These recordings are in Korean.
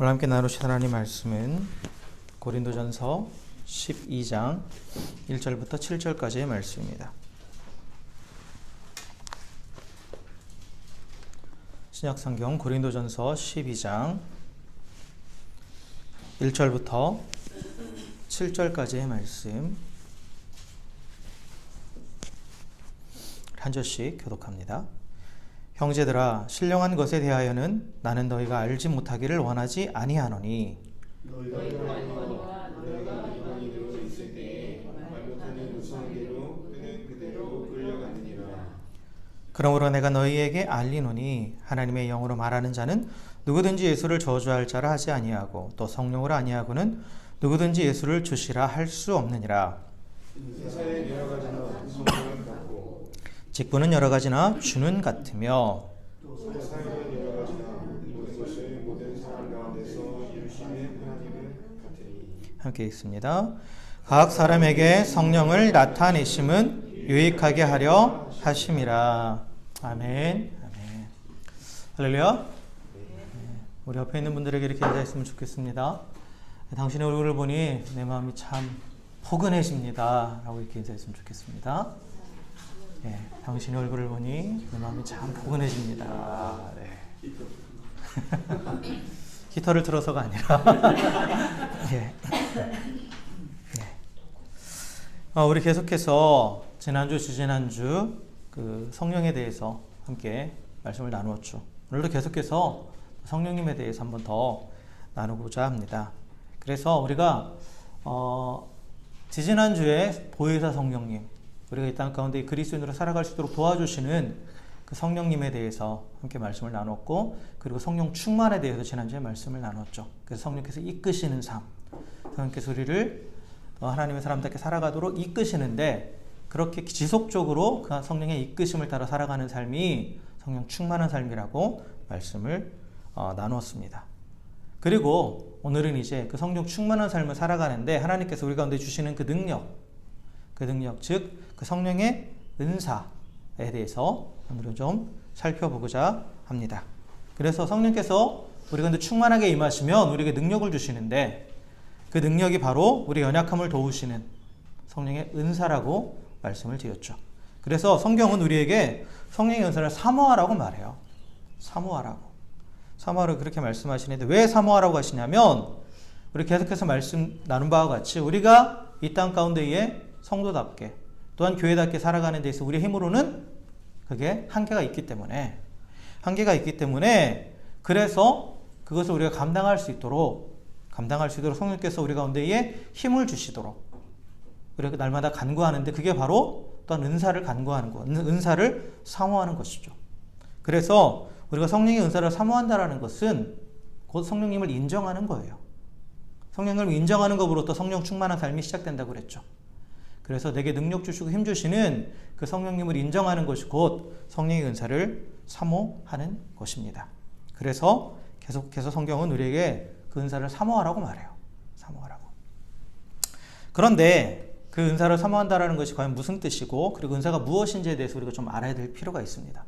오늘 함께 나누실 하나님 말씀은 고린도전서 12장 1절부터 7절까지의 말씀입니다. 신약성경 고린도전서 12장 1절부터 7절까지의 말씀 한 절씩 교독합니다. 형제들아, 신령한 것에 대하여는 나는 너희가 알지 못하기를 원하지 아니하노니 너희가 알거니와 너희가 이방인으로 있을 때에 말 못하는 우상계로 끄는 그대로 끌려가느니라. 그러므로 내가 너희에게 알리노니 하나님의 영으로 말하는 자는 누구든지 예수를 저주할 자라 하지 아니하고 또 성령으로 아니하고는 누구든지 예수를 주시라 할 수 없느니라. 인사에 여러 가지나 성령은 같고 직분은 여러 가지나 주는 같으며 또 사역은 여러 가지나 모든 것을 모든 사람 가운데서 이루시는 하나님은 같으니. 함께 읽습니다. 각 사람에게 성령을 나타내심은 유익하게 하려 하심이라. 아멘. 아멘. 할렐루야. 우리 옆에 있는 분들에게 이렇게 인사했으면 좋겠습니다. 당신의 얼굴을 보니 내 마음이 참 포근해집니다. 라고 이렇게 인사했으면 좋겠습니다. 네, 당신의 얼굴을 보니 내 마음이 참 포근해집니다. 네. 히터를 틀어서가 아니라 네. 네. 우리 계속해서 지난주, 주지난주 그 성령에 대해서 함께 말씀을 나누었죠. 오늘도 계속해서 성령님에 대해서 한번 더 나누고자 합니다. 그래서 우리가 지지난주에 보혜사 성령님, 우리가 이 땅 가운데 그리스도인으로 살아갈 수 있도록 도와주시는 그 성령님에 대해서 함께 말씀을 나눴고, 그리고 성령 충만에 대해서 지난주에 말씀을 나눴죠. 그래서 성령께서 이끄시는 삶, 성령께서 우리를 하나님의 사람답게 살아가도록 이끄시는데, 그렇게 지속적으로 그 성령의 이끄심을 따라 살아가는 삶이 성령 충만한 삶이라고 말씀을 나누었습니다. 그리고 오늘은 이제 그 성령 충만한 삶을 살아가는데 하나님께서 우리 가운데 주시는 그 능력, 즉 그 성령의 은사에 대해서 오늘은 좀 살펴보고자 합니다. 그래서 성령께서 우리 가운데 충만하게 임하시면 우리에게 능력을 주시는데, 그 능력이 바로 우리 연약함을 도우시는 성령의 은사라고 말씀을 드렸죠. 그래서 성경은 우리에게 성령의 은사를 사모하라고 말해요. 사모하라고 그렇게 말씀하시는데, 왜 사모하라고 하시냐면, 우리 계속해서 말씀 나눈 바와 같이 우리가 이 땅 가운데에 성도답게 또한 교회답게 살아가는 데 있어서 우리의 힘으로는 그게 한계가 있기 때문에 그래서 그것을 우리가 감당할 수 있도록 성령께서 우리 가운데에 힘을 주시도록 우리가 날마다 간구하는데, 그게 바로 또한 은사를 간구하는 것, 은사를 사모하는 것이죠. 그래서 우리가 성령의 은사를 사모한다라는 것은 곧 성령님을 인정하는 거예요. 성령님을 인정하는 것으로부터 성령 충만한 삶이 시작된다고 그랬죠. 그래서 내게 능력 주시고 힘 주시는 그 성령님을 인정하는 것이 곧 성령의 은사를 사모하는 것입니다. 그래서 계속해서 성경은 우리에게 그 은사를 사모하라고 말해요. 사모하라고. 그런데 그 은사를 사모한다라는 것이 과연 무슨 뜻이고, 그리고 은사가 무엇인지에 대해서 우리가 좀 알아야 될 필요가 있습니다.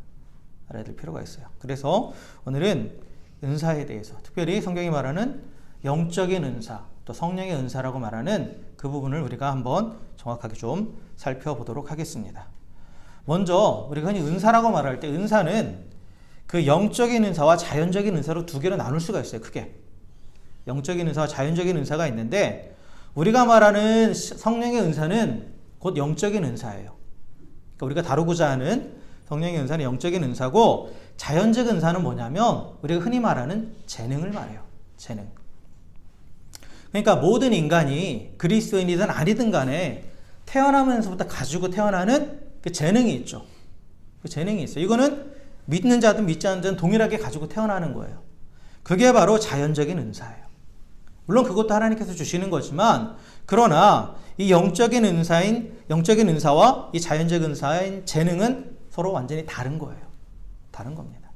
그래서 오늘은 은사에 대해서, 특별히 성경이 말하는 영적인 은사, 또 성령의 은사라고 말하는 그 부분을 우리가 한번 정확하게 좀 살펴보도록 하겠습니다. 먼저 우리가 흔히 은사라고 말할 때, 은사는 그 영적인 은사와 자연적인 은사로 두 개로 나눌 수가 있어요. 크게 영적인 은사와 자연적인 은사가 있는데, 우리가 말하는 성령의 은사는 곧 영적인 은사예요. 그러니까 우리가 다루고자 하는 성령의 은사는 영적인 은사고, 자연적 은사는 뭐냐면 우리가 흔히 말하는 재능을 말해요. 재능. 그러니까 모든 인간이 그리스도인이든 아니든 간에 태어나면서부터 가지고 태어나는 그 재능이 있죠. 그 재능이 있어요. 이거는 믿는 자든 믿지 않는 자든 동일하게 가지고 태어나는 거예요. 그게 바로 자연적인 은사예요. 물론 그것도 하나님께서 주시는 거지만, 그러나 이 영적인 은사와 이 자연적 은사인 재능은 서로 완전히 다른 거예요. 다른 겁니다.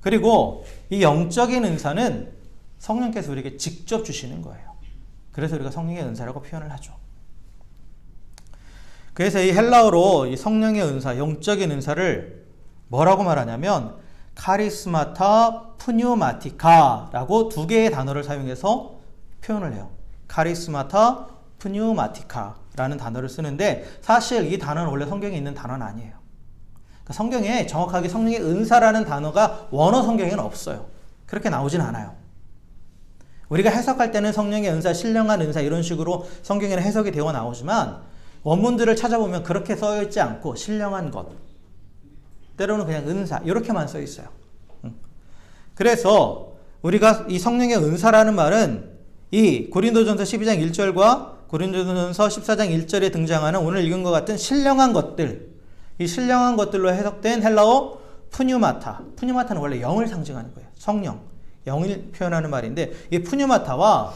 그리고 이 영적인 은사는 성령께서 우리에게 직접 주시는 거예요. 그래서 우리가 성령의 은사라고 표현을 하죠. 그래서 이 헬라어로 이 성령의 은사, 영적인 은사를 뭐라고 말하냐면 카리스마타 푸뉴마티카라고 두 개의 단어를 사용해서 표현을 해요. 카리스마타 푸뉴마티카라는 단어를 쓰는데 사실 이 단어는 원래 성경에 있는 단어는 아니에요. 그러니까 성경에 정확하게 성령의 은사라는 단어가 원어 성경에는 없어요. 그렇게 나오진 않아요. 우리가 해석할 때는 성령의 은사, 신령한 은사 이런 식으로 성경에는 해석이 되어 나오지만 원문들을 찾아보면 그렇게 써 있지 않고 신령한 것, 때로는 그냥 은사 이렇게만 써 있어요. 그래서 우리가 이 성령의 은사라는 말은 이 고린도전서 12장 1절과 고린도전서 14장 1절에 등장하는 오늘 읽은 것 같은 신령한 것들, 이 신령한 것들로 해석된 헬라어 푸뉴마타. 푸뉴마타는 원래 영을 상징하는 거예요. 성령, 영을 표현하는 말인데 이 푸뉴마타와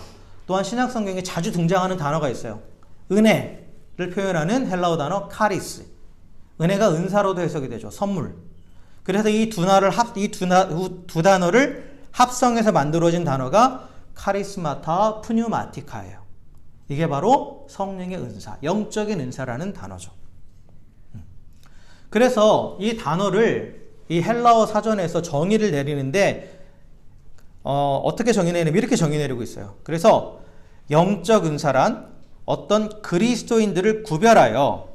또한 신약 성경에 자주 등장하는 단어가 있어요. 은혜를 표현하는 헬라어 단어 카리스. 은혜가 은사로도 해석이 되죠. 선물. 그래서 이 두 단어를 합성해서 만들어진 단어가 카리스마타 푸뉴마티카예요. 이게 바로 성령의 은사, 영적인 은사라는 단어죠. 그래서 이 단어를 이 헬라어 사전에서 정의를 내리는데 어떻게 정의 내리냐면 이렇게 정의 내리고 있어요. 그래서 영적 은사란 어떤 그리스도인들을 구별하여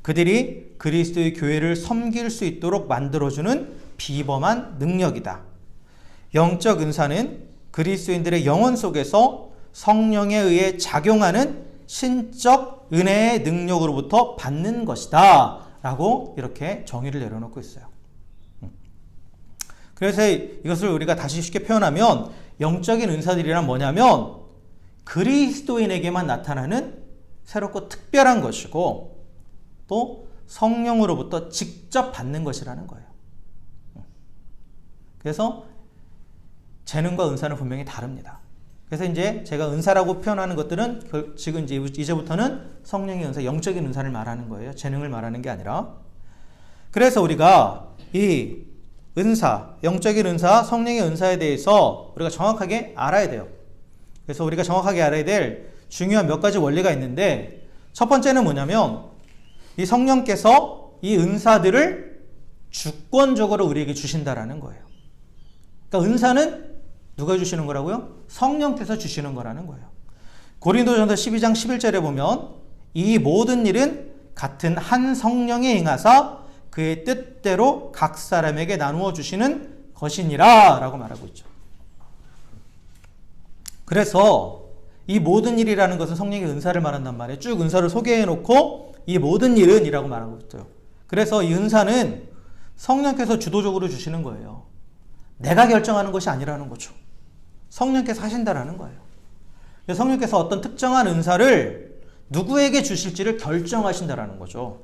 그들이 그리스도의 교회를 섬길 수 있도록 만들어주는 비범한 능력이다. 영적 은사는 그리스도인들의 영혼 속에서 성령에 의해 작용하는 신적 은혜의 능력으로부터 받는 것이다 라고 이렇게 정의를 내려놓고 있어요. 그래서 이것을 우리가 다시 쉽게 표현하면 영적인 은사들이란 뭐냐면 그리스도인에게만 나타나는 새롭고 특별한 것이고 또 성령으로부터 직접 받는 것이라는 거예요. 그래서 재능과 은사는 분명히 다릅니다. 그래서 이제 제가 은사라고 표현하는 것들은 지금 이제부터는 성령의 은사, 영적인 은사를 말하는 거예요. 재능을 말하는 게 아니라. 그래서 우리가 이 은사, 영적인 은사, 성령의 은사에 대해서 우리가 정확하게 알아야 돼요. 그래서 우리가 정확하게 알아야 될 중요한 몇 가지 원리가 있는데 첫 번째는 뭐냐면 이 성령께서 이 은사들을 주권적으로 우리에게 주신다라는 거예요. 그러니까 은사는 누가 주시는 거라고요? 성령께서 주시는 거라는 거예요. 고린도전서 12장 11절에 보면 이 모든 일은 같은 한 성령에 행하사 그의 뜻대로 각 사람에게 나누어 주시는 것이니라 라고 말하고 있죠. 그래서 이 모든 일이라는 것은 성령의 은사를 말한단 말이에요. 쭉 은사를 소개해 놓고 이 모든 일은 이라고 말하고 있어요. 그래서 이 은사는 성령께서 주도적으로 주시는 거예요. 내가 결정하는 것이 아니라는 거죠. 성령께서 하신다라는 거예요. 성령께서 어떤 특정한 은사를 누구에게 주실지를 결정하신다라는 거죠.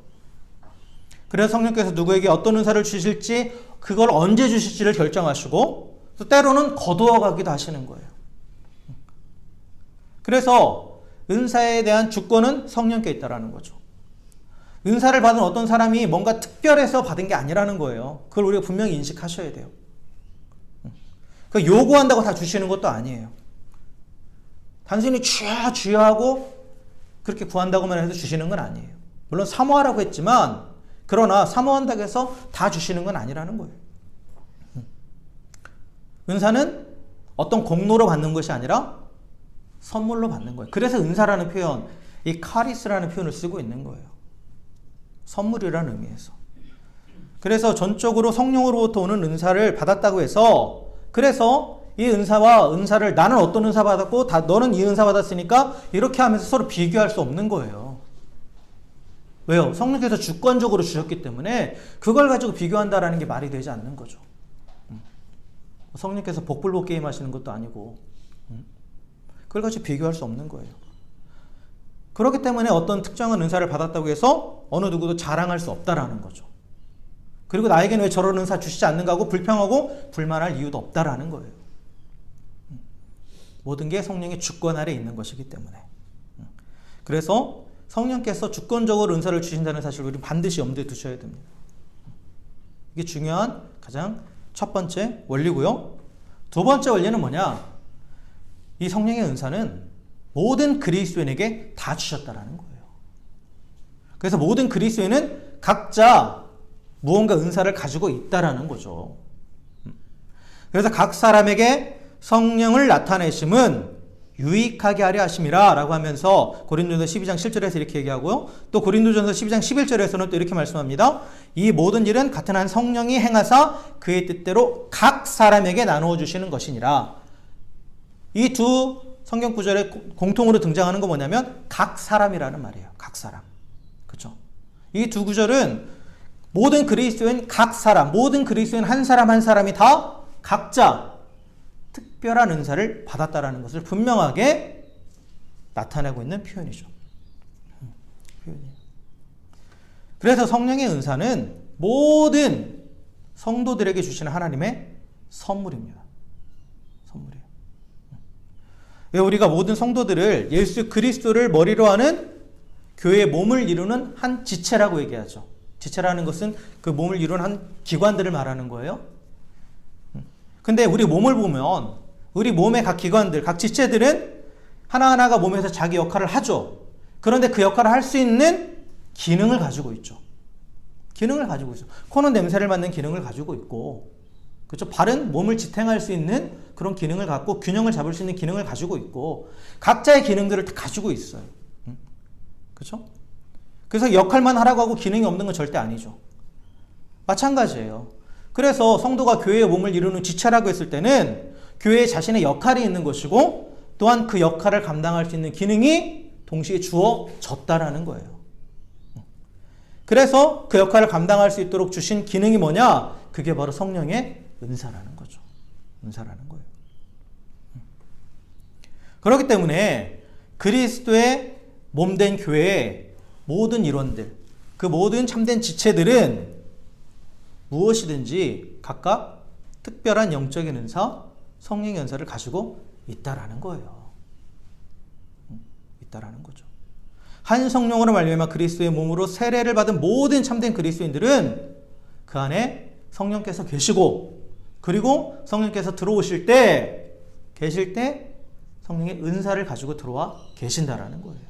그래서 성령께서 누구에게 어떤 은사를 주실지 그걸 언제 주실지를 결정하시고 또 때로는 거두어 가기도 하시는 거예요. 그래서 은사에 대한 주권은 성령께 있다라는 거죠. 은사를 받은 어떤 사람이 뭔가 특별해서 받은 게 아니라는 거예요. 그걸 우리가 분명히 인식하셔야 돼요. 요구한다고 다 주시는 것도 아니에요. 단순히 주여 주여 하고 그렇게 구한다고만 해서 주시는 건 아니에요. 물론 사모하라고 했지만 그러나 사모한다고 해서 다 주시는 건 아니라는 거예요. 은사는 어떤 공로로 받는 것이 아니라 선물로 받는 거예요. 그래서 은사라는 표현, 이 카리스라는 표현을 쓰고 있는 거예요. 선물이라는 의미에서. 그래서 전적으로 성령으로부터 오는 은사를 받았다고 해서 그래서 이 은사와 은사를 나는 어떤 은사 받았고 너는 이 은사 받았으니까 이렇게 하면서 서로 비교할 수 없는 거예요. 왜요? 성령께서 주권적으로 주셨기 때문에 그걸 가지고 비교한다라는 게 말이 되지 않는 거죠. 성령께서 복불복 게임 하시는 것도 아니고 그걸 가지고 비교할 수 없는 거예요. 그렇기 때문에 어떤 특정한 은사를 받았다고 해서 어느 누구도 자랑할 수 없다라는 거죠. 그리고 나에게는 왜 저런 은사 주시지 않는가 하고 불평하고 불만할 이유도 없다라는 거예요. 모든 게 성령의 주권 아래 있는 것이기 때문에. 그래서 성령께서 주권적으로 은사를 주신다는 사실을 우리는 반드시 염두에 두셔야 됩니다. 이게 중요한 가장 첫 번째 원리고요. 두 번째 원리는 뭐냐? 이 성령의 은사는 모든 그리스도인에게 다 주셨다라는 거예요. 그래서 모든 그리스도인은 각자 무언가 은사를 가지고 있다라는 거죠. 그래서 각 사람에게 성령을 나타내심은 유익하게 하려 하심이라 라고 하면서 고린도전서 12장 7절에서 이렇게 얘기하고요. 또 고린도전서 12장 11절에서는 또 이렇게 말씀합니다. 이 모든 일은 같은 한 성령이 행하사 그의 뜻대로 각 사람에게 나누어 주시는 것이니라. 이 두 성경 구절에 공통으로 등장하는 건 뭐냐면 각 사람이라는 말이에요. 각 사람. 그렇죠? 이 두 구절은 모든 그리스도인 각 사람, 모든 그리스도인 한 사람 한 사람이 다 각자 특별한 은사를 받았다라는 것을 분명하게 나타내고 있는 표현이죠. 표현이에요. 그래서 성령의 은사는 모든 성도들에게 주시는 하나님의 선물입니다. 선물이에요. 왜 우리가 모든 성도들을 예수 그리스도를 머리로 하는 교회의 몸을 이루는 한 지체라고 얘기하죠. 지체라는 것은 그 몸을 이루는 한 기관들을 말하는 거예요. 근데 우리 몸을 보면 우리 몸의 각 기관들, 각 지체들은 하나하나가 몸에서 자기 역할을 하죠. 그런데 그 역할을 할 수 있는 기능을 가지고 있죠. 기능을 가지고 있어요. 코는 냄새를 맡는 기능을 가지고 있고, 그렇죠? 발은 몸을 지탱할 수 있는 그런 기능을 갖고 균형을 잡을 수 있는 기능을 가지고 있고, 각자의 기능들을 다 가지고 있어요. 그렇죠? 그래서 역할만 하라고 하고 기능이 없는 건 절대 아니죠. 마찬가지예요. 그래서 성도가 교회의 몸을 이루는 지체라고 했을 때는 교회에 자신의 역할이 있는 것이고 또한 그 역할을 감당할 수 있는 기능이 동시에 주어졌다라는 거예요. 그래서 그 역할을 감당할 수 있도록 주신 기능이 뭐냐? 그게 바로 성령의 은사라는 거죠. 은사라는 거예요. 그렇기 때문에 그리스도의 몸된 교회의 모든 일원들, 그 모든 참된 지체들은 무엇이든지 각각 특별한 영적인 은사, 성령의 은사를 가지고 있다라는 거예요. 있다라는 거죠. 한 성령으로 말미암아 그리스도의 몸으로 세례를 받은 모든 참된 그리스도인들은 그 안에 성령께서 계시고, 그리고 성령께서 들어오실 때, 계실 때 성령의 은사를 가지고 들어와 계신다라는 거예요.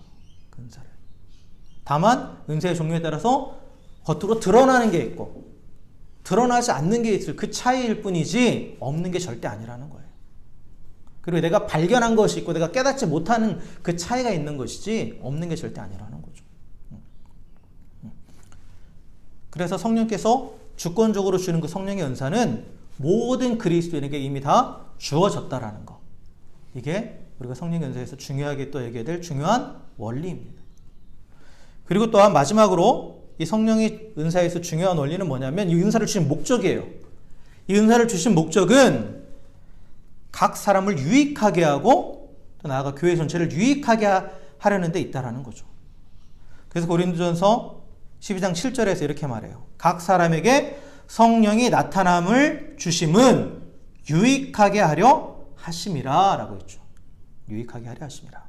그 은사를. 다만 은사의 종류에 따라서 겉으로 드러나는 게 있고 드러나지 않는 게 있을 그 차이일 뿐이지 없는 게 절대 아니라는 거예요. 그리고 내가 발견한 것이 있고 내가 깨닫지 못하는 그 차이가 있는 것이지 없는 게 절대 아니라는 거죠. 그래서 성령께서 주권적으로 주는 그 성령의 은사는 모든 그리스도인에게 이미 다 주어졌다라는 거. 이게 우리가 성령의 은사에서 중요하게 또 얘기해야 될 중요한 원리입니다. 그리고 또한 마지막으로 이 성령의 은사에서 중요한 원리는 뭐냐면 이 은사를 주신 목적이에요. 이 은사를 주신 목적은 각 사람을 유익하게 하고 또 나아가 교회 전체를 유익하게 하려는 데 있다라는 거죠. 그래서 고린도전서 12장 7절에서 이렇게 말해요. 각 사람에게 성령이 나타남을 주심은 유익하게 하려 하심이라 라고 했죠. 유익하게 하려 하심이라.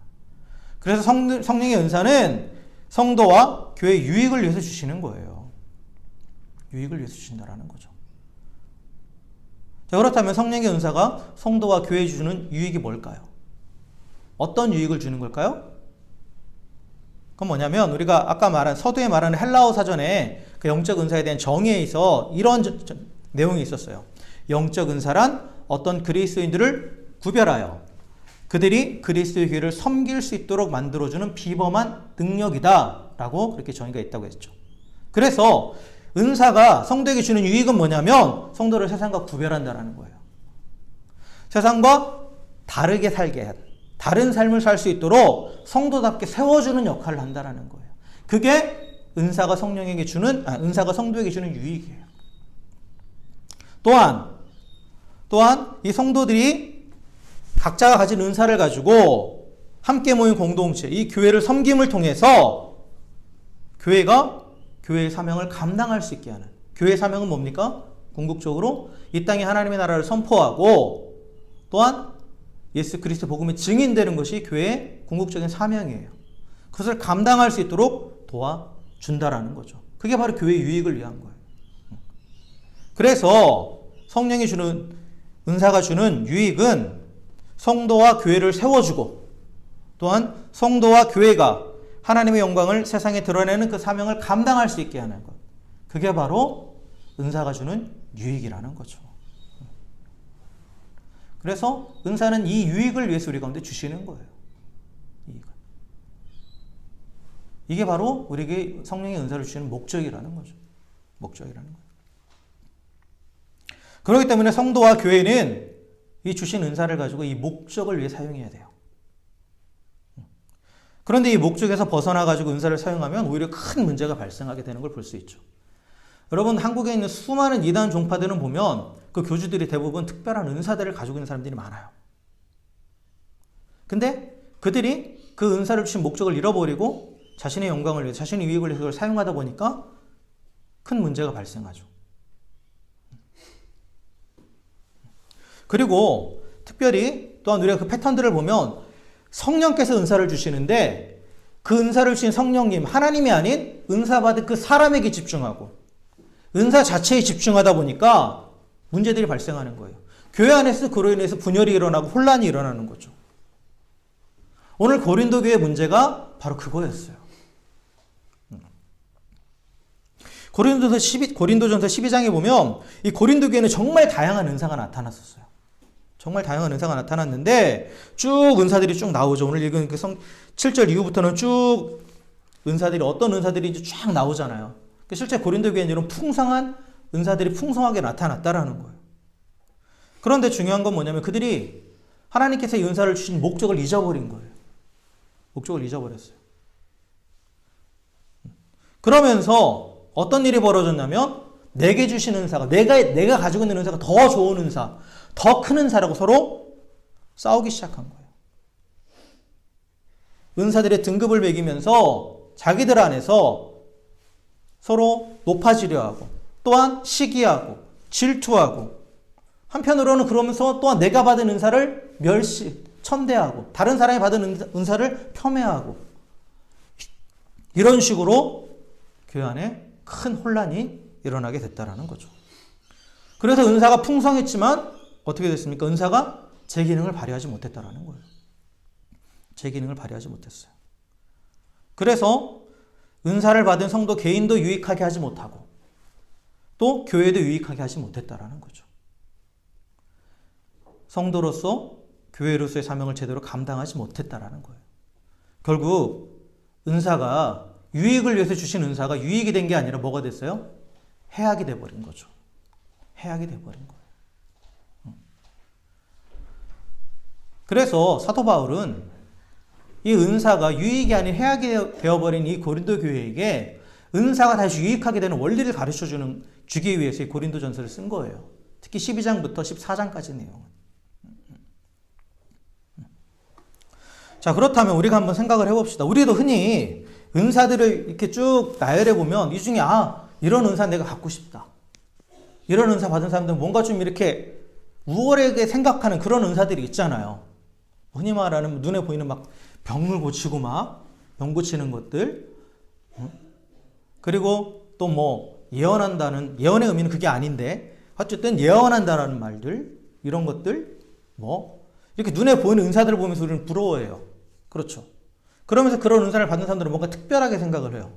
그래서 성령의 은사는 성도와 교회의 유익을 위해서 주시는 거예요. 유익을 위해서 주신다라는 거죠. 자, 그렇다면 성령의 은사가 성도와 교회에 주는 유익이 뭘까요? 어떤 유익을 주는 걸까요? 그건 뭐냐면 우리가 아까 말한 서두에 말하는 헬라어 사전에 그 영적 은사에 대한 정의에 있어 이런 내용이 있었어요. 영적 은사란 어떤 그리스도인들을 구별하여 그들이 그리스도의 교회를 섬길 수 있도록 만들어주는 비범한 능력이다 라고 그렇게 정의가 있다고 했죠. 그래서 은사가 성도에게 주는 유익은 뭐냐면 성도를 세상과 구별한다는 거예요. 세상과 다르게 살게 한, 다른 삶을 살 수 있도록 성도답게 세워주는 역할을 한다는 거예요. 그게 은사가 성령에게 주는, 은사가 성도에게 주는 유익이에요. 또한 이 성도들이 각자가 가진 은사를 가지고 함께 모인 공동체, 이 교회를 섬김을 통해서 교회가 교회의 사명을 감당할 수 있게 하는, 교회의 사명은 뭡니까? 궁극적으로 이 땅에 하나님의 나라를 선포하고 또한 예수 그리스도 복음의 증인되는 것이 교회의 궁극적인 사명이에요. 그것을 감당할 수 있도록 도와준다라는 거죠. 그게 바로 교회의 유익을 위한 거예요. 그래서 성령이 주는, 은사가 주는 유익은 성도와 교회를 세워주고 또한 성도와 교회가 하나님의 영광을 세상에 드러내는 그 사명을 감당할 수 있게 하는 것. 그게 바로 은사가 주는 유익이라는 거죠. 그래서 은사는 이 유익을 위해서 우리 가운데 주시는 거예요. 이게 바로 우리에게 성령의 은사를 주시는 목적이라는 거죠. 목적이라는 거예요. 그렇기 때문에 성도와 교회는 이 주신 은사를 가지고 이 목적을 위해 사용해야 돼요. 그런데 이 목적에서 벗어나가지고 은사를 사용하면 오히려 큰 문제가 발생하게 되는 걸 볼 수 있죠. 여러분, 한국에 있는 수많은 이단 종파들은 보면 그 교주들이 대부분 특별한 은사들을 가지고 있는 사람들이 많아요. 근데 그들이 그 은사를 주신 목적을 잃어버리고 자신의 영광을 위해, 자신의 유익을 위해서 그걸 사용하다 보니까 큰 문제가 발생하죠. 그리고 특별히 또한 우리가 그 패턴들을 보면 성령께서 은사를 주시는데 그 은사를 주신 성령님, 하나님이 아닌 은사 받은 그 사람에게 집중하고 은사 자체에 집중하다 보니까 문제들이 발생하는 거예요. 교회 안에서 그로 인해서 분열이 일어나고 혼란이 일어나는 거죠. 오늘 고린도 교회의 문제가 바로 그거였어요. 고린도전서 12장에 보면 이 고린도 교회는 정말 다양한 은사가 나타났었어요. 정말 다양한 은사가 나타났는데 쭉 은사들이 쭉 나오죠. 오늘 읽은 그 7절 이후부터는 쭉 은사들이 어떤 은사들인지 쫙 나오잖아요. 실제 고린도 교회는 이런 풍성한 은사들이 풍성하게 나타났다라는 거예요. 그런데 중요한 건 뭐냐면 그들이 하나님께서 이 은사를 주신 목적을 잊어버린 거예요. 목적을 잊어버렸어요. 그러면서 어떤 일이 벌어졌냐면 내게 주신 은사가 내가 가지고 있는 은사가 더 좋은 은사, 더 큰 은사라고 서로 싸우기 시작한 거예요. 은사들의 등급을 매기면서 자기들 안에서 서로 높아지려 하고 또한 시기하고 질투하고 한편으로는 그러면서 또한 내가 받은 은사를 천대하고 다른 사람이 받은 은사를 폄훼하고 이런 식으로 교회 안에 큰 혼란이 일어나게 됐다라는 거죠. 그래서 은사가 풍성했지만 어떻게 됐습니까? 은사가 제 기능을 발휘하지 못했다라는 거예요. 제 기능을 발휘하지 못했어요. 그래서 은사를 받은 성도 개인도 유익하게 하지 못하고 또 교회도 유익하게 하지 못했다라는 거죠. 성도로서 교회로서의 사명을 제대로 감당하지 못했다라는 거예요. 결국 은사가 유익을 위해서 주신 은사가 유익이 된 게 아니라 뭐가 됐어요? 해악이 돼버린 거죠. 해악이 돼버린 거예요. 그래서 사도 바울은 이 은사가 유익이 아닌 해악이 되어버린 이 고린도 교회에게 은사가 다시 유익하게 되는 원리를 주기 위해서 이 고린도 전서를 쓴 거예요. 특히 12장부터 14장까지 내용은. 자, 그렇다면 우리가 한번 생각을 해봅시다. 우리도 흔히 은사들을 이렇게 쭉 나열해 보면 이 중에 이런 은사 내가 갖고 싶다. 이런 은사 받은 사람들은 뭔가 좀 이렇게 우월하게 생각하는 그런 은사들이 있잖아요. 흔히 말하는 눈에 보이는 막 병을 고치고 막 병 고치는 것들. 그리고 또 뭐 예언한다는, 예언의 의미는 그게 아닌데 어쨌든 예언한다라는 말들, 이런 것들 뭐 이렇게 눈에 보이는 은사들을 보면서 우리는 부러워해요. 그렇죠. 그러면서 그런 은사를 받는 사람들은 뭔가 특별하게 생각을 해요.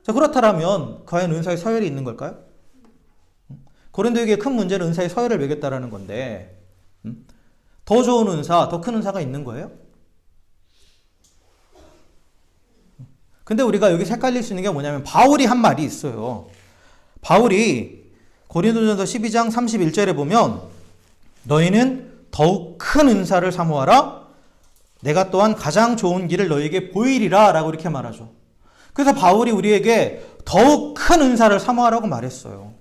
자, 그렇다면 과연 은사의 서열이 있는 걸까요? 고린도에게 큰 문제는 은사의 서열을 매겼다라는 건데 더 좋은 은사, 더 큰 은사가 있는 거예요? 근데 우리가 여기서 헷갈릴 수 있는 게 뭐냐면 바울이 한 말이 있어요. 바울이 고린도전서 12장 31절에 보면 너희는 더욱 큰 은사를 사모하라. 내가 또한 가장 좋은 길을 너희에게 보이리라 라고 이렇게 말하죠. 그래서 바울이 우리에게 더욱 큰 은사를 사모하라고 말했어요.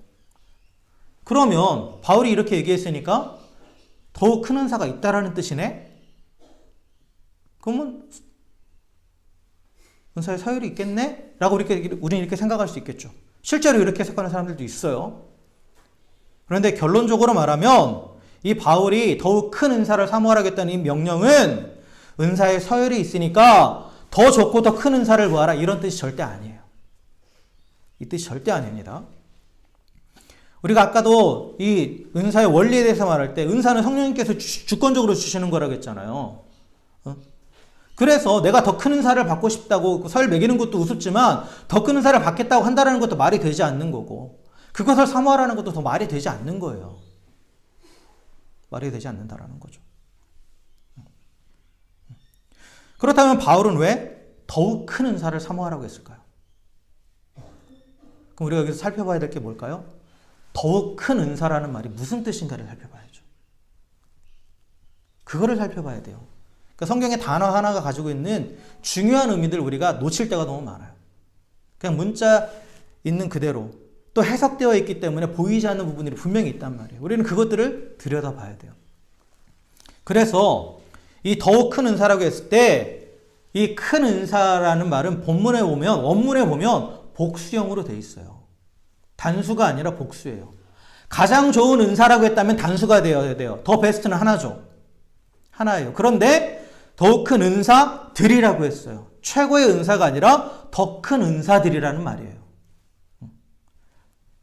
그러면 바울이 이렇게 얘기했으니까 더욱 큰 은사가 있다라는 뜻이네? 그러면 은사의 서열이 있겠네? 라고 우리는 이렇게 생각할 수 있겠죠. 실제로 이렇게 해석하는 사람들도 있어요. 그런데 결론적으로 말하면 이 바울이 더욱 큰 은사를 사모하라겠다는 이 명령은 은사의 서열이 있으니까 더 좋고 더 큰 은사를 구하라 이런 뜻이 절대 아니에요. 이 뜻이 절대 아닙니다. 우리가 아까도 이 은사의 원리에 대해서 말할 때 은사는 성령님께서 주권적으로 주시는 거라고 했잖아요. 그래서 내가 더 큰 은사를 받고 싶다고 설 매기는 것도 우습지만 더 큰 은사를 받겠다고 한다는 것도 말이 되지 않는 거고 그것을 사모하라는 것도 더 말이 되지 않는 거예요. 말이 되지 않는다라는 거죠. 그렇다면 바울은 왜 더욱 큰 은사를 사모하라고 했을까요? 그럼 우리가 여기서 살펴봐야 될 게 뭘까요? 더욱 큰 은사라는 말이 무슨 뜻인가를 살펴봐야죠. 그거를 살펴봐야 돼요. 그러니까 성경의 단어 하나가 가지고 있는 중요한 의미들 우리가 놓칠 때가 너무 많아요. 그냥 문자 있는 그대로 또 해석되어 있기 때문에 보이지 않는 부분들이 분명히 있단 말이에요. 우리는 그것들을 들여다봐야 돼요. 그래서 이 더욱 큰 은사라고 했을 때 이 큰 은사라는 말은 본문에 보면 원문에 보면 복수형으로 돼 있어요. 단수가 아니라 복수예요. 가장 좋은 은사라고 했다면 단수가 되어야 돼요. 더 베스트는 하나죠. 하나예요. 그런데 더욱 큰 은사들이라고 했어요. 최고의 은사가 아니라 더 큰 은사들이라는 말이에요.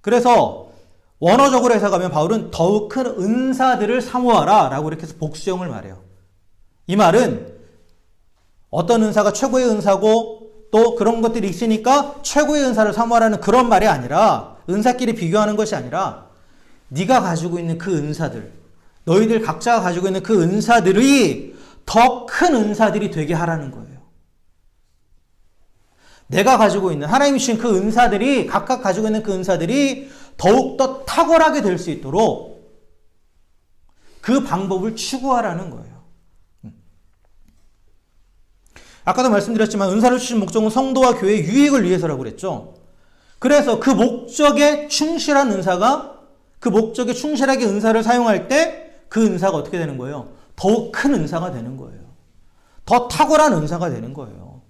그래서 원어적으로 해석하면 바울은 더욱 큰 은사들을 사모하라 라고 이렇게 해서 복수형을 말해요. 이 말은 어떤 은사가 최고의 은사고 또 그런 것들이 있으니까 최고의 은사를 사모하라는 그런 말이 아니라 은사끼리 비교하는 것이 아니라 네가 가지고 있는 그 은사들, 너희들 각자가 가지고 있는 그 은사들이 더 큰 은사들이 되게 하라는 거예요. 내가 가지고 있는 하나님이 주신 그 은사들이 각각 가지고 있는 그 은사들이 더욱더 탁월하게 될 수 있도록 그 방법을 추구하라는 거예요. 아까도 말씀드렸지만 은사를 주신 목적은 성도와 교회의 유익을 위해서라고 그랬죠. 그래서 그 목적에 충실한 은사가 그 목적에 충실하게 은사를 사용할 때 그 은사가 어떻게 되는 거예요? 더욱 큰 은사가 되는 거예요. 더 탁월한 은사가 되는 거예요.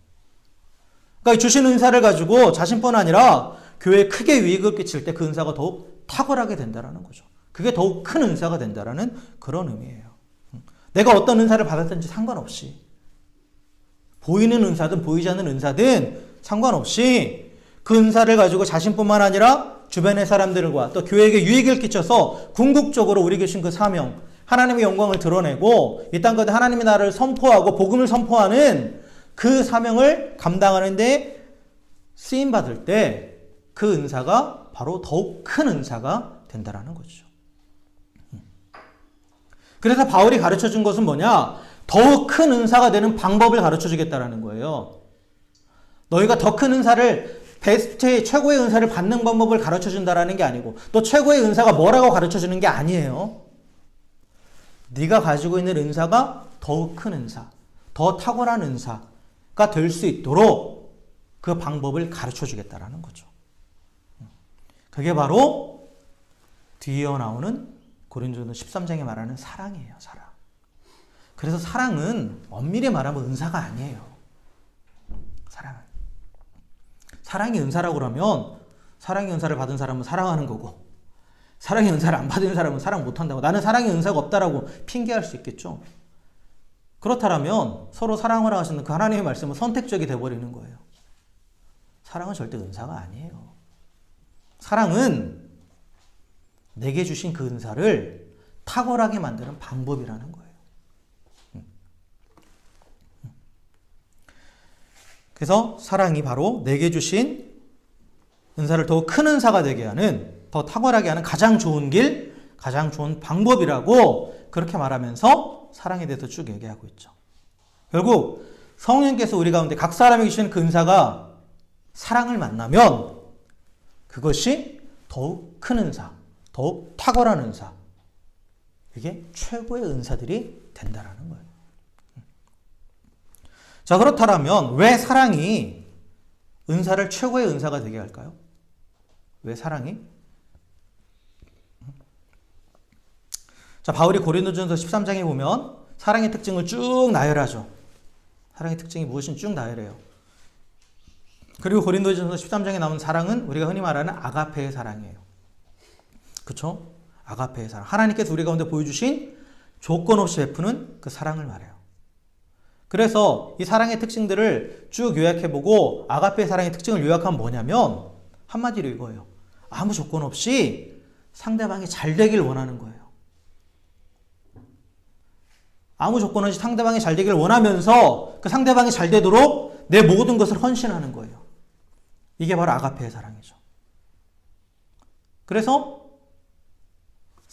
그러니까 주신 은사를 가지고 자신뿐 아니라 교회에 크게 유익을 끼칠 때 그 은사가 더욱 탁월하게 된다는 거죠. 그게 더욱 큰 은사가 된다는 그런 의미예요. 내가 어떤 은사를 받았든지 상관없이 보이는 은사든 보이지 않는 은사든 상관없이 그 은사를 가지고 자신뿐만 아니라 주변의 사람들과 또 교회에게 유익을 끼쳐서 궁극적으로 우리 계신 그 사명, 하나님의 영광을 드러내고 이 땅 가운데 하나님의 나라를 선포하고 복음을 선포하는 그 사명을 감당하는 데 쓰임받을 때 그 은사가 바로 더욱 큰 은사가 된다는 거죠. 그래서 바울이 가르쳐 준 것은 뭐냐? 더욱 큰 은사가 되는 방법을 가르쳐 주겠다는 거예요. 너희가 더 큰 은사를 베스트의 최고의 은사를 받는 방법을 가르쳐 준다라는 게 아니고 또 최고의 은사가 뭐라고 가르쳐 주는 게 아니에요. 네가 가지고 있는 은사가 더욱 큰 은사, 더 탁월한 은사가 될 수 있도록 그 방법을 가르쳐 주겠다라는 거죠. 그게 바로 뒤이어 나오는 고린도전서 13장에 말하는 사랑이에요. 사랑. 그래서 사랑은 엄밀히 말하면 은사가 아니에요. 사랑은. 사랑이 은사라고 그러면 사랑의 은사를 받은 사람은 사랑하는 거고 사랑의 은사를 안 받은 사람은 사랑 못한다고 나는 사랑의 은사가 없다라고 핑계할 수 있겠죠. 그렇다면 서로 사랑을 하시는 그 하나님의 말씀은 선택적이 돼버리는 거예요. 사랑은 절대 은사가 아니에요. 사랑은 내게 주신 그 은사를 탁월하게 만드는 방법이라는 거예요. 그래서 사랑이 바로 내게 주신 은사를 더욱 큰 은사가 되게 하는 더 탁월하게 하는 가장 좋은 길, 가장 좋은 방법이라고 그렇게 말하면서 사랑에 대해서 쭉 얘기하고 있죠. 결국 성령께서 우리 가운데 각 사람에게 주시는 그 은사가 사랑을 만나면 그것이 더욱 큰 은사, 더욱 탁월한 은사, 이게 최고의 은사들이 된다라는 거예요. 자, 그렇다면 왜 사랑이 은사를 최고의 은사가 되게 할까요? 왜 사랑이? 자, 바울이 고린도전서 13장에 보면 사랑의 특징을 쭉 나열하죠. 사랑의 특징이 무엇인지 쭉 나열해요. 그리고 고린도전서 13장에 나온 사랑은 우리가 흔히 말하는 아가페의 사랑이에요. 그렇죠? 아가페의 사랑. 하나님께서 우리 가운데 보여주신 조건 없이 베푸는 그 사랑을 말해요. 그래서 이 사랑의 특징들을 쭉 요약해보고 아가페의 사랑의 특징을 요약하면 뭐냐면 한마디로 이거예요. 아무 조건 없이 상대방이 잘 되길 원하는 거예요. 아무 조건 없이 상대방이 잘 되길 원하면서 그 상대방이 잘 되도록 내 모든 것을 헌신하는 거예요. 이게 바로 아가페의 사랑이죠. 그래서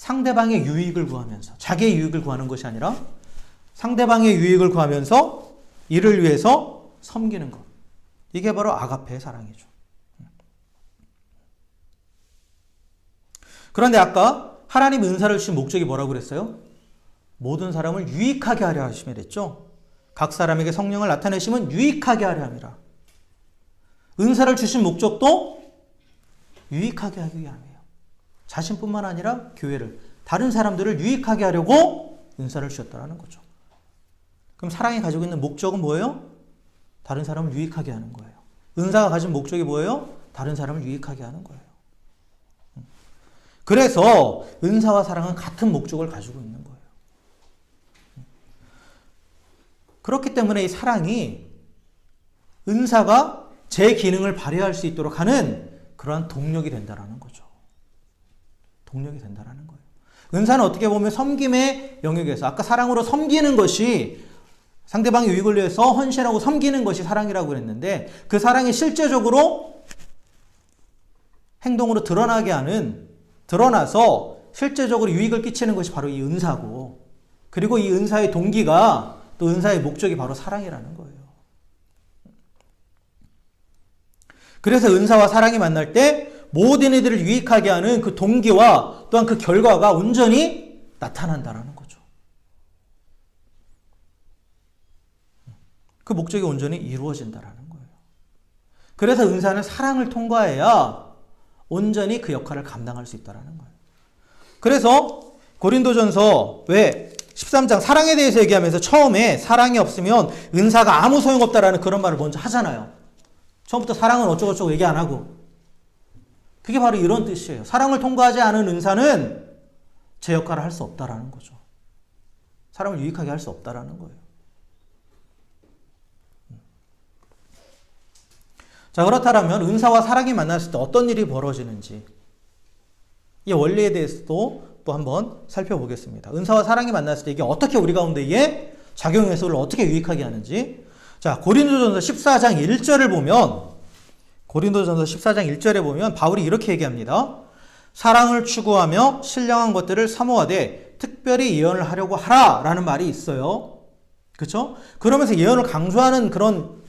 상대방의 유익을 구하면서 자기의 유익을 구하는 것이 아니라 상대방의 유익을 구하면서 이를 위해서 섬기는 것. 이게 바로 아가페의 사랑이죠. 그런데 아까 하나님 은사를 주신 목적이 뭐라고 그랬어요? 모든 사람을 유익하게 하려 하심에 됐죠. 각 사람에게 성령을 나타내심은 유익하게 하려 함이라. 은사를 주신 목적도 유익하게 하기 위함이에요. 자신뿐만 아니라 교회를, 다른 사람들을 유익하게 하려고 은사를 주셨다는 거죠. 그럼 사랑이 가지고 있는 목적은 뭐예요? 다른 사람을 유익하게 하는 거예요. 은사가 가진 목적이 뭐예요? 다른 사람을 유익하게 하는 거예요. 그래서 은사와 사랑은 같은 목적을 가지고 있는 거예요. 그렇기 때문에 이 사랑이 은사가 제 기능을 발휘할 수 있도록 하는 그러한 동력이 된다는 거죠. 동력이 된다는 거예요. 은사는 어떻게 보면 섬김의 영역에서 아까 사랑으로 섬기는 것이 상대방의 유익을 위해서 헌신하고 섬기는 것이 사랑이라고 그랬는데 그 사랑이 실제적으로 행동으로 드러나서 실제적으로 유익을 끼치는 것이 바로 이 은사고 그리고 이 은사의 동기가 또 은사의 목적이 바로 사랑이라는 거예요. 그래서 은사와 사랑이 만날 때 모든 이들을 유익하게 하는 그 동기와 또한 그 결과가 온전히 나타난다는 거죠. 그 목적이 온전히 이루어진다는 거예요. 그래서 은사는 사랑을 통과해야 온전히 그 역할을 감당할 수 있다는 거예요. 그래서 고린도전서 왜 13장 사랑에 대해서 얘기하면서 처음에 사랑이 없으면 은사가 아무 소용없다라는 그런 말을 먼저 하잖아요. 처음부터 사랑은 어쩌고저쩌고 얘기 안 하고. 그게 바로 이런 뜻이에요. 사랑을 통과하지 않은 은사는 제 역할을 할 수 없다라는 거죠. 사람을 유익하게 할 수 없다라는 거예요. 자, 그렇다면 은사와 사랑이 만났을 때 어떤 일이 벌어지는지 이 원리에 대해서도 또 한번 살펴보겠습니다. 은사와 사랑이 만났을 때 이게 어떻게 우리 가운데에 작용해서 우리를 어떻게 유익하게 하는지. 자, 고린도전서 14장 1절을 보면 바울이 이렇게 얘기합니다. 사랑을 추구하며 신령한 것들을 사모하되 특별히 예언을 하려고 하라라는 말이 있어요. 그렇죠? 그러면서 예언을 강조하는 그런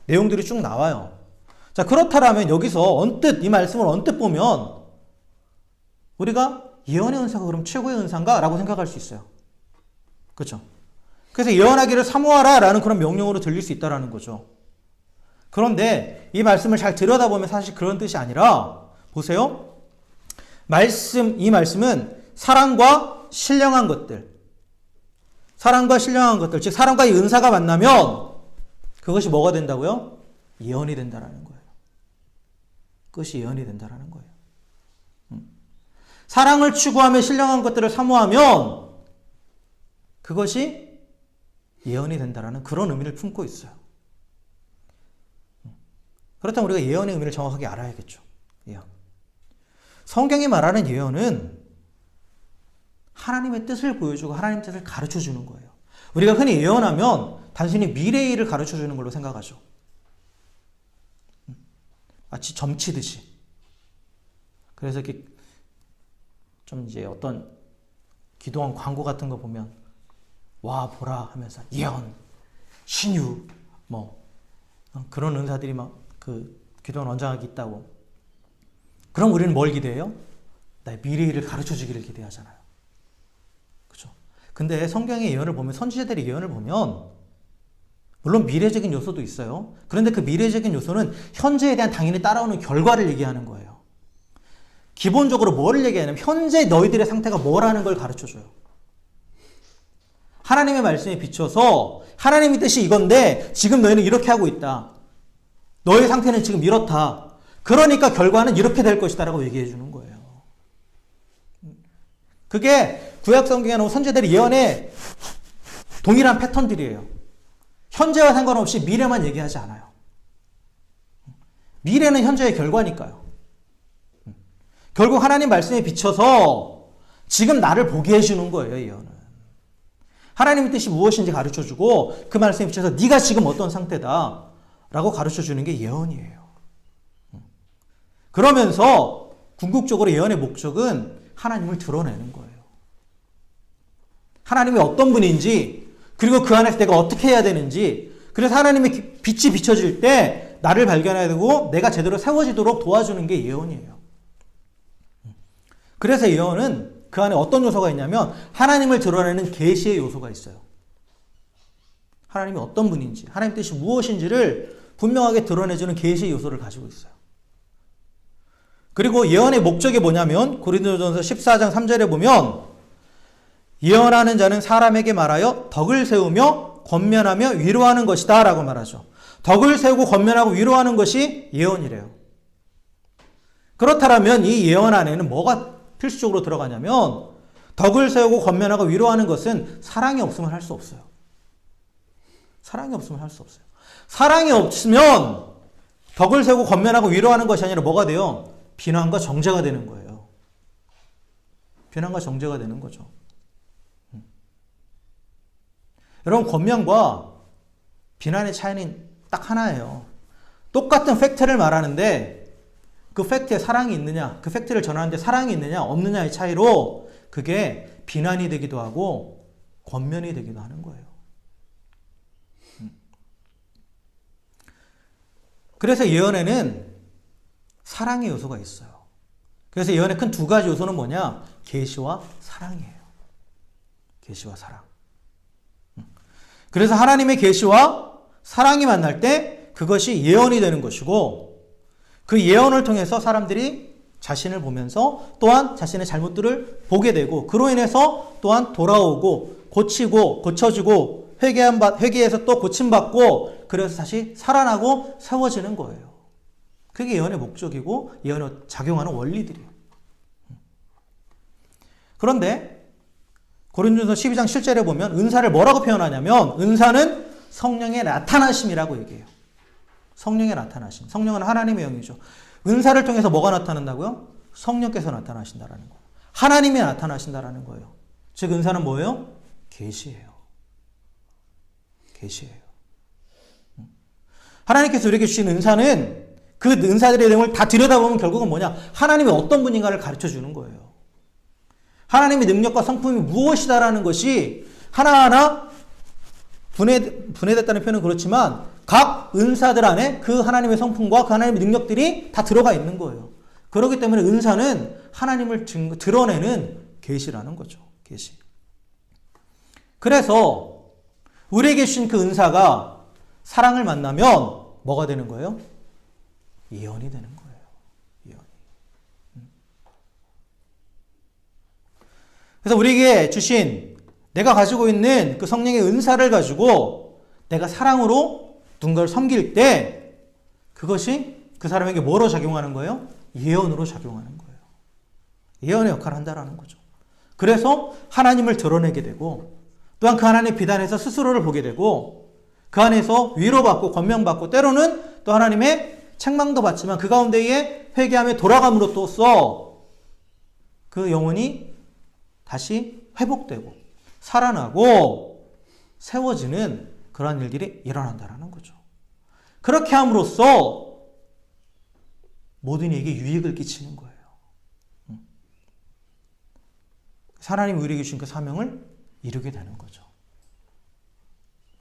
내용들이 쭉 나와요. 자, 그렇다면 여기서 언뜻 이 말씀을 언뜻 보면 우리가 예언의 은사가 그럼 최고의 은사인가? 라고 생각할 수 있어요. 그렇죠? 그래서 예언하기를 사모하라 라는 그런 명령으로 들릴 수 있다는 거죠. 그런데 이 말씀을 잘 들여다보면 사실 그런 뜻이 아니라 보세요. 이 말씀은 사랑과 신령한 것들, 즉 사랑과 이 은사가 만나면 그것이 뭐가 된다고요? 예언이 된다라는 거예요. 그것이 예언이 된다라는 거예요. 사랑을 추구하며 신령한 것들을 사모하면 그것이 예언이 된다라는 그런 의미를 품고 있어요. 그렇다면 우리가 예언의 의미를 정확하게 알아야겠죠. 예언. 성경이 말하는 예언은 하나님의 뜻을 보여주고 하나님의 뜻을 가르쳐주는 거예요. 우리가 흔히 예언하면 단순히 미래의 일을 가르쳐주는 걸로 생각하죠. 마치 점치듯이. 그래서 이렇게 좀 이제 어떤 기도원 광고 같은 거 보면 와 보라 하면서 예언, 신유 뭐 그런 은사들이 막 그 기도원 원장하기 있다고. 그럼 우리는 뭘 기대해요? 나의 미래의 일을 가르쳐주기를 기대하잖아요. 그렇죠? 근데 성경의 예언을 보면 선지자들의 예언을 보면 물론 미래적인 요소도 있어요. 그런데 그 미래적인 요소는 현재에 대한 당연히 따라오는 결과를 얘기하는 거예요. 기본적으로 뭐를 얘기하냐면 현재 너희들의 상태가 뭐라는 걸 가르쳐줘요. 하나님의 말씀에 비춰서 하나님의 뜻이 이건데 지금 너희는 이렇게 하고 있다. 너의 상태는 지금 이렇다. 그러니까 결과는 이렇게 될 것이다 라고 얘기해 주는 거예요. 그게 구약 성경에 나온 선지자들의 예언의 동일한 패턴들이에요. 현재와 상관없이 미래만 얘기하지 않아요. 미래는 현재의 결과니까요. 결국 하나님 말씀에 비춰서 지금 나를 보게 해주는 거예요. 예언은. 하나님의 뜻이 무엇인지 가르쳐주고 그 말씀에 비춰서 네가 지금 어떤 상태다 라고 가르쳐주는 게 예언이에요. 그러면서 궁극적으로 예언의 목적은 하나님을 드러내는 거예요. 하나님이 어떤 분인지, 그리고 그 안에서 내가 어떻게 해야 되는지, 그래서 하나님의 빛이 비춰질 때 나를 발견해야 되고 내가 제대로 세워지도록 도와주는 게 예언이에요. 그래서 예언은 그 안에 어떤 요소가 있냐면 하나님을 드러내는 계시의 요소가 있어요. 하나님이 어떤 분인지, 하나님 뜻이 무엇인지를 분명하게 드러내주는 계시의 요소를 가지고 있어요. 그리고 예언의 목적이 뭐냐면 고린도전서 14장 3절에 보면 예언하는 자는 사람에게 말하여 덕을 세우며 권면하며 위로하는 것이다 라고 말하죠. 덕을 세우고 권면하고 위로하는 것이 예언이래요. 그렇다면 이 예언 안에는 뭐가 필수적으로 들어가냐면 덕을 세우고 권면하고 위로하는 것은 사랑이 없으면 할 수 없어요. 사랑이 없으면 할 수 없어요. 사랑이 없으면 덕을 세우고 권면하고 위로하는 것이 아니라 뭐가 돼요? 비난과 정죄가 되는 거예요. 비난과 정죄가 되는 거죠. 여러분, 권면과 비난의 차이는 딱 하나예요. 똑같은 팩트를 말하는데 그 팩트에 사랑이 있느냐, 그 팩트를 전하는데 사랑이 있느냐 없느냐의 차이로 그게 비난이 되기도 하고 권면이 되기도 하는 거예요. 그래서 예언에는 사랑의 요소가 있어요. 그래서 예언의 큰 두 가지 요소는 뭐냐? 계시와 사랑이에요. 계시와 사랑. 그래서 하나님의 계시와 사랑이 만날 때 그것이 예언이 되는 것이고, 그 예언을 통해서 사람들이 자신을 보면서 또한 자신의 잘못들을 보게 되고, 그로 인해서 또한 돌아오고 고치고 고쳐지고 회개해서 또 고침받고, 그래서 다시 살아나고 세워지는 거예요. 그게 예언의 목적이고 예언이 작용하는 원리들이에요. 그런데 고린도전서 12장 7절에 보면 은사를 뭐라고 표현하냐면 은사는 성령의 나타나심이라고 얘기해요. 성령의 나타나심. 성령은 하나님의 영이죠. 은사를 통해서 뭐가 나타난다고요? 성령께서 나타나신다라는 거예요. 하나님이 나타나신다라는 거예요. 즉 은사는 뭐예요? 계시예요. 계시예요. 하나님께서 우리에게 주신 은사는 그 은사들의 내용을 다 들여다보면 결국은 뭐냐? 하나님이 어떤 분인가를 가르쳐 주는 거예요. 하나님의 능력과 성품이 무엇이다라는 것이 하나하나 분해됐다는 표현은 그렇지만 각 은사들 안에 그 하나님의 성품과 그 하나님의 능력들이 다 들어가 있는 거예요. 그렇기 때문에 은사는 하나님을 드러내는 계시라는 거죠. 계시. 그래서 우리에게 주신 그 은사가 사랑을 만나면 뭐가 되는 거예요? 예언이 되는 거예요. 예언이. 그래서 우리에게 주신 내가 가지고 있는 그 성령의 은사를 가지고 내가 사랑으로 누군가를 섬길 때 그것이 그 사람에게 뭐로 작용하는 거예요? 예언으로 작용하는 거예요. 예언의 역할을 한다라는 거죠. 그래서 하나님을 드러내게 되고 또한 그 하나님의 비단에서 스스로를 보게 되고 그 안에서 위로받고 권면받고 때로는 또 하나님의 책망도 받지만 그 가운데에 회개하며 돌아감으로써 그 영혼이 다시 회복되고 살아나고 세워지는 그러한 일들이 일어난다는 거죠. 그렇게 함으로써 모든 이에게 유익을 끼치는 거예요. 하나님이 우리에게 주신 그 사명을 이루게 되는 거죠.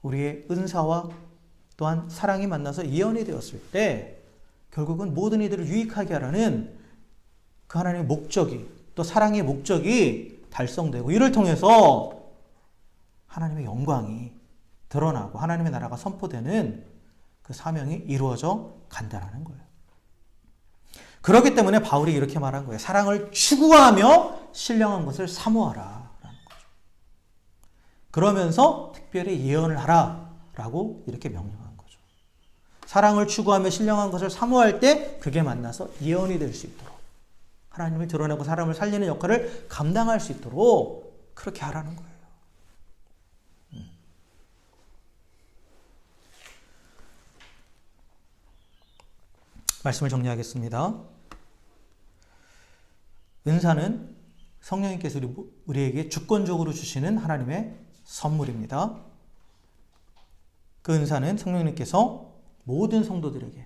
우리의 은사와 또한 사랑이 만나서 예언이 되었을 때 결국은 모든 이들을 유익하게 하라는 그 하나님의 목적이 또 사랑의 목적이 달성되고 이를 통해서 하나님의 영광이 드러나고 하나님의 나라가 선포되는 그 사명이 이루어져 간다는 거예요. 그렇기 때문에 바울이 이렇게 말한 거예요. 사랑을 추구하며 신령한 것을 사모하라. 그러면서 특별히 예언을 하라라고 이렇게 명령한 거죠. 사랑을 추구하며 신령한 것을 사모할 때 그게 만나서 예언이 될 수 있도록 하나님을 드러내고 사람을 살리는 역할을 감당할 수 있도록 그렇게 하라는 거예요. 말씀을 정리하겠습니다. 은사는 성령님께서 우리에게 주권적으로 주시는 하나님의 선물입니다. 그 은사는 성령님께서 모든 성도들에게,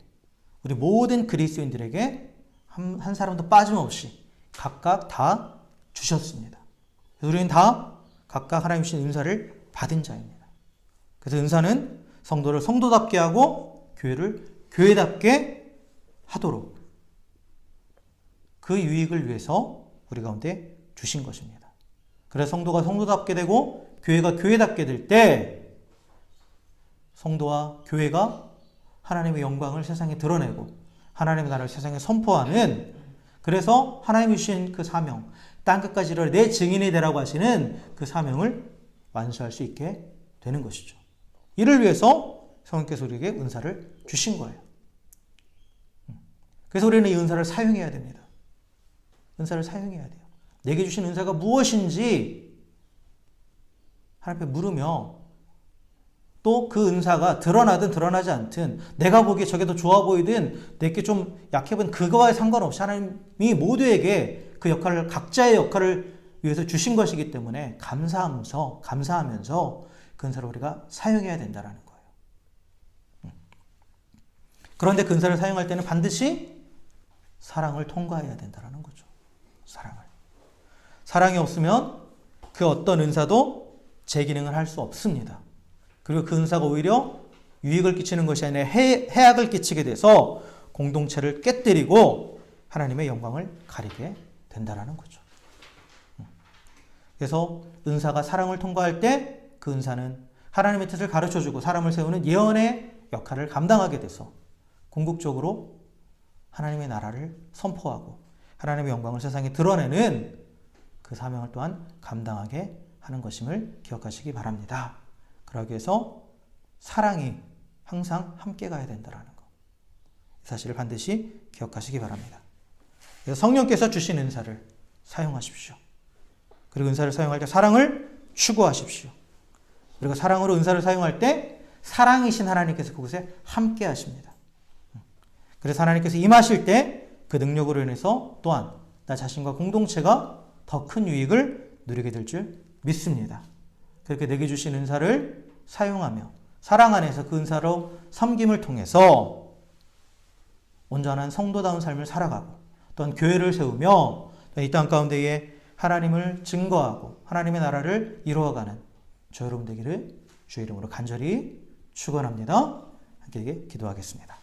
우리 모든 그리스도인들에게 한 사람도 빠짐없이 각각 다 주셨습니다. 그래서 우리는 다 각각 하나님 주신 은사를 받은 자입니다. 그래서 은사는 성도를 성도답게 하고 교회를 교회답게 하도록 그 유익을 위해서 우리 가운데 주신 것입니다. 그래서 성도가 성도답게 되고 교회가 교회답게 될 때 성도와 교회가 하나님의 영광을 세상에 드러내고 하나님의 나라를 세상에 선포하는, 그래서 하나님이 주신 그 사명, 땅끝까지 이르러 내 증인이 되라고 하시는 그 사명을 완수할 수 있게 되는 것이죠. 이를 위해서 성령께서 우리에게 은사를 주신 거예요. 그래서 우리는 이 은사를 사용해야 됩니다. 은사를 사용해야 돼요. 내게 주신 은사가 무엇인지 하나님 앞에 물으며, 또 그 은사가 드러나든 드러나지 않든, 내가 보기에 저게 더 좋아 보이든 내게 좀 약해 보이든 그거와의 상관없이 하나님이 모두에게 그 역할을, 각자의 역할을 위해서 주신 것이기 때문에 감사하면서 그 은사를 우리가 사용해야 된다는 거예요. 그런데 그 은사를 사용할 때는 반드시 사랑을 통과해야 된다는 거죠. 사랑이 없으면 그 어떤 은사도 제 기능을 할 수 없습니다. 그리고 그 은사가 오히려 유익을 끼치는 것이 아니라 해악을 끼치게 돼서 공동체를 깨뜨리고 하나님의 영광을 가리게 된다는 거죠. 그래서 은사가 사랑을 통과할 때 그 은사는 하나님의 뜻을 가르쳐주고 사람을 세우는 예언의 역할을 감당하게 돼서 궁극적으로 하나님의 나라를 선포하고 하나님의 영광을 세상에 드러내는 그 사명을 또한 감당하게 하는 것임을 기억하시기 바랍니다. 그러기 위해서 사랑이 항상 함께 가야 된다는 것, 이 사실을 반드시 기억하시기 바랍니다. 그래서 성령께서 주신 은사를 사용하십시오. 그리고 은사를 사용할 때 사랑을 추구하십시오. 그리고 사랑으로 은사를 사용할 때 사랑이신 하나님께서 그곳에 함께 하십니다. 그래서 하나님께서 임하실 때 그 능력으로 인해서 또한 나 자신과 공동체가 더 큰 유익을 누리게 될 줄 믿습니다. 그렇게 내게 주신 은사를 사용하며 사랑 안에서 그 은사로 섬김을 통해서 온전한 성도다운 삶을 살아가고 또한 교회를 세우며 이 땅 가운데에 하나님을 증거하고 하나님의 나라를 이루어가는 저 여러분 되기를 주의 이름으로 간절히 축원합니다. 함께 기도하겠습니다.